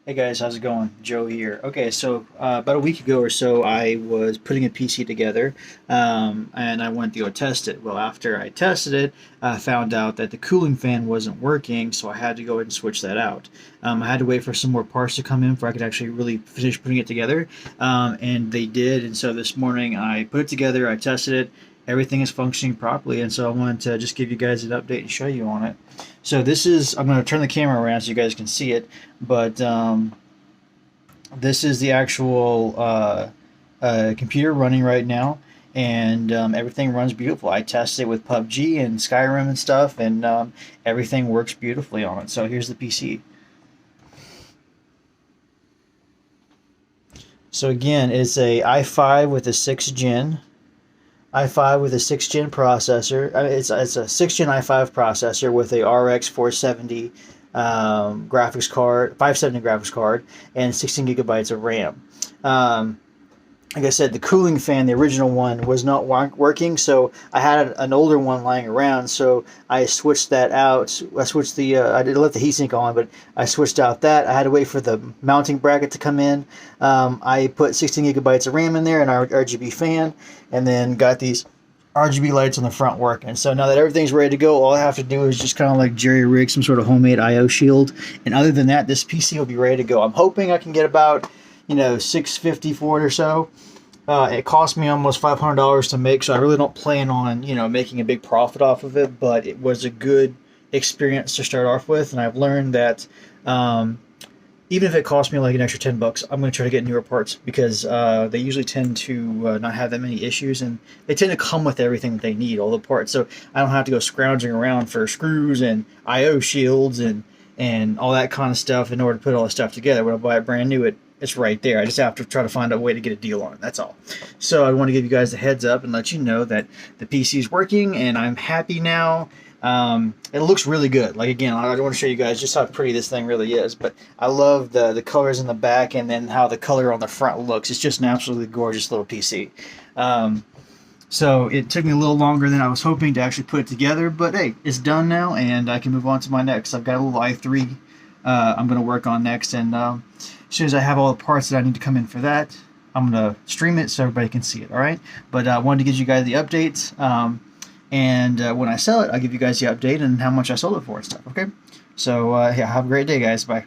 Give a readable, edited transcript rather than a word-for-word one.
Hey guys, how's it going? Joe here. Okay, so about a week ago or so, I was putting a PC together, and I went to go test it. Well, after I tested it, I found out that the cooling fan wasn't working, so I had to go ahead and switch that out. I had to wait for some more parts to come in before I could actually really finish putting it together, and they did. And so this morning, I put it together, I tested it. Everything is functioning properly, and so I wanted to just give you guys an update and show you on it. So this is, I'm going to turn the camera around so you guys can see it, but this is the actual computer running right now, and everything runs beautiful. I tested it with PUBG and Skyrim and stuff, and everything works beautifully on it. So here's the PC. So again, it's a i5 with a 6th gen. i5 with a 6th gen processor. It's a 6th gen i5 processor with a RX 470 graphics card, 570 graphics card, and 16 gigabytes of RAM. Um, like I said, the cooling fan, the original one, was not working, so I had an older one lying around, so I switched that out. I switched I did let the heatsink on, but I switched out that. I had to wait for the mounting bracket to come in. I put 16 gigabytes of RAM in there, and RGB fan, and then got these RGB lights on the front working. So now that everything's ready to go, all I have to do is just kind of like jerry rig some sort of homemade I/O shield, and other than that, this PC will be ready to go. I'm hoping I can get about $650 for it or so. It cost me almost $500 to make, so I really don't plan on making a big profit off of it. But it was a good experience to start off with, and I've learned that even if it costs me like an extra $10, I'm going to try to get newer parts because they usually tend to not have that many issues, and they tend to come with everything that they need, all the parts. So I don't have to go scrounging around for screws and I/O shields and all that kind of stuff in order to put all the stuff together. When I buy it brand new, it's right there. I just have to try to find a way to get a deal on it. That's all. So I want to give you guys a heads up and let you know that the PC is working, and I'm happy now. It looks really good. Like, again, I want to show you guys just how pretty this thing really is, but I love the colors in the back and then how the color on the front looks. It's just an absolutely gorgeous little PC. So it took me a little longer than I was hoping to actually put it together, but hey, it's done now, and I can move on to my next. I've got a little i3 I'm going to work on next, and as soon as I have all the parts that I need to come in for that, I'm going to stream it so everybody can see it, all right? But I wanted to give you guys the updates. And when I sell it, I'll give you guys the update and how much I sold it for and stuff, okay? So, yeah, have a great day, guys. Bye.